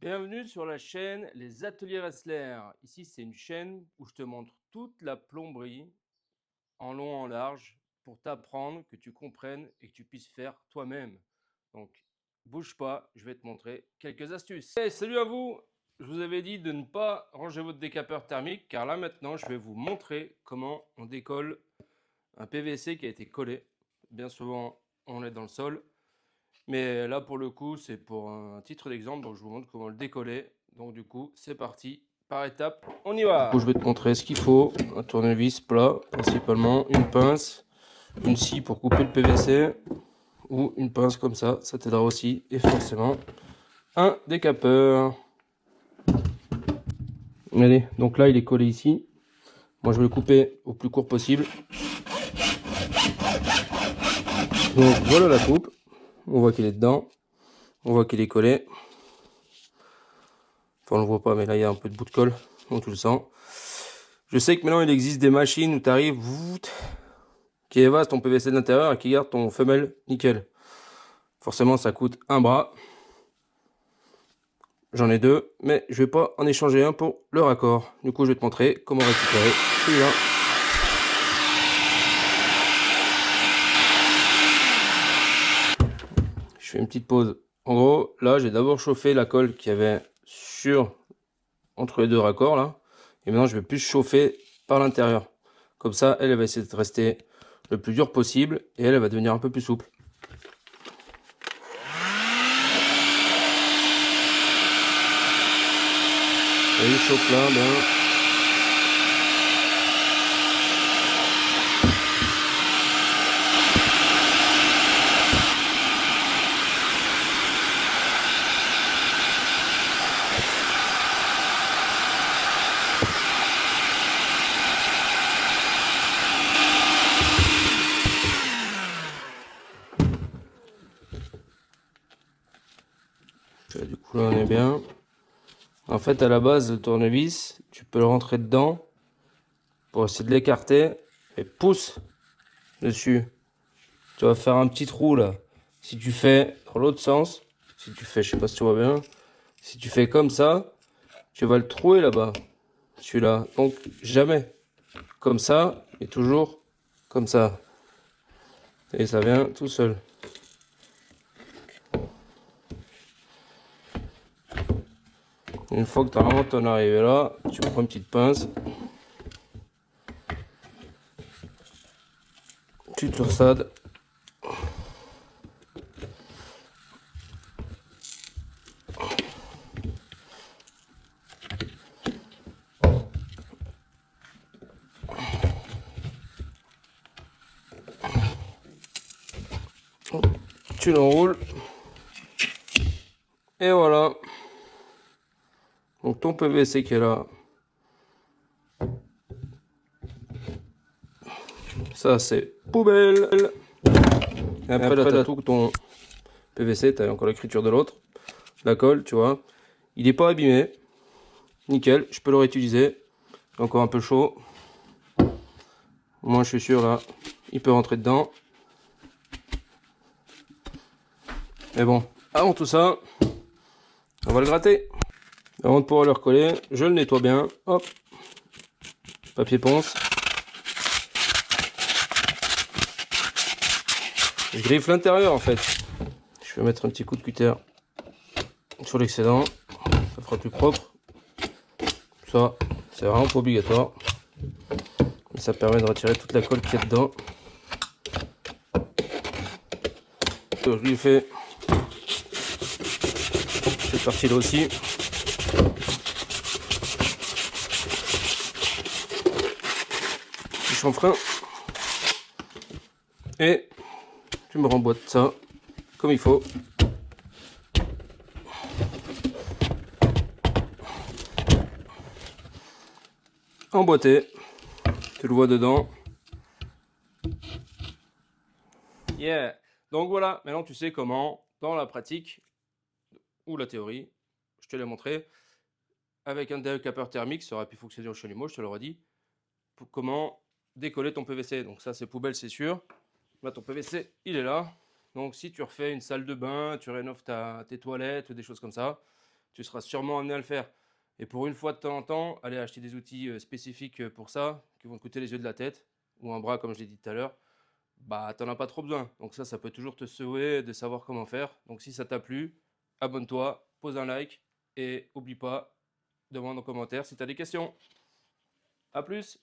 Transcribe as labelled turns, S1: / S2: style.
S1: Bienvenue sur la chaîne Les Ateliers Ressler. Ici, c'est une chaîne où je te montre toute la plomberie en long, en large, pour t'apprendre, que tu comprennes et que tu puisses faire toi-même. Donc, bouge pas, je vais te montrer quelques astuces. Hey, salut à vous! Je vous avais dit de ne pas ranger votre décapeur thermique, car là maintenant, je vais vous montrer comment on décolle un PVC qui a été collé. Bien souvent, on est dans le sol. Mais là, pour le coup, c'est pour un titre d'exemple, donc je vous montre comment le décoller. Donc du coup, c'est parti, par étapes, on y va. Du coup, je vais te montrer ce qu'il faut. Un tournevis plat, principalement, une pince, une scie pour couper le PVC, ou une pince comme ça t'aidera aussi, et forcément, un décapeur. Allez, donc là, il est collé ici. Moi, je vais le couper au plus court possible. Donc voilà la coupe. On voit qu'il est dedans. On voit qu'il est collé. Enfin, on le voit pas, mais là, il y a un peu de bout de colle. Donc, tu le sens. Je sais que maintenant, il existe des machines où tu arrives, qui évasent ton PVC de l'intérieur et qui garde ton femelle nickel. Forcément, ça coûte un bras. J'en ai deux, mais je vais pas en échanger un pour le raccord. Du coup, je vais te montrer comment récupérer celui-là. Je fais une petite pause. En gros, là, j'ai d'abord chauffé la colle qu'il y avait entre les deux raccords là. Et maintenant, je vais plus chauffer par l'intérieur. Comme ça, elle va essayer de rester le plus dur possible et elle va devenir un peu plus souple. Et il chauffe là, bien. Du coup là on est bien. En fait à la base le tournevis, tu peux le rentrer dedans pour essayer de l'écarter et pousse dessus. Tu vas faire un petit trou là. Si tu fais dans l'autre sens, si tu fais, je sais pas si tu vois bien, si tu fais comme ça, tu vas le trouer là-bas, celui-là. Donc jamais comme ça, et toujours comme ça. Et ça vient tout seul. Une fois que tu as vraiment ton arrivé là, tu prends une petite pince. Tu torsades. Tu l'enroules. Et voilà. Donc ton PVC qui est là. Ça c'est poubelle. Et après là t'as tout ton PVC, t'as encore l'écriture de l'autre. La colle, tu vois. Il n'est pas abîmé. Nickel, je peux le réutiliser. Encore un peu chaud. Moi je suis sûr là, il peut rentrer dedans. Mais bon, avant tout ça, on va le gratter. Avant de pouvoir le recoller, je le nettoie bien. Hop, papier ponce. Je griffe l'intérieur en fait. Je vais mettre un petit coup de cutter sur l'excédent. Ça fera plus propre. Ça, c'est vraiment pas obligatoire. Mais ça permet de retirer toute la colle qu'il y a dedans. Je lui fais cette partie là aussi. Du chanfrein. Et tu me remboîtes ça comme il faut. Emboîté. Tu le vois dedans. Yeah. Donc voilà, maintenant tu sais comment, dans la pratique, ou la théorie, je te l'ai montré, avec un décapeur thermique, ça aurait pu fonctionner au chalumeau, je te l'aurais dit, pour comment décoller ton PVC. Donc ça c'est poubelle c'est sûr. Là ton PVC il est là. Donc si tu refais une salle de bain, tu rénoves tes toilettes, des choses comme ça, tu seras sûrement amené à le faire. Et pour une fois de temps en temps, aller acheter des outils, spécifiques, pour ça, qui vont te coûter les yeux de la tête ou un bras comme je l'ai dit tout à l'heure, bah, tu en as pas trop besoin. Donc ça peut toujours te sauver de savoir comment faire. Donc si ça t'a plu, abonne-toi, pose un like et oublie pas, demande en commentaire si tu as des questions. À plus!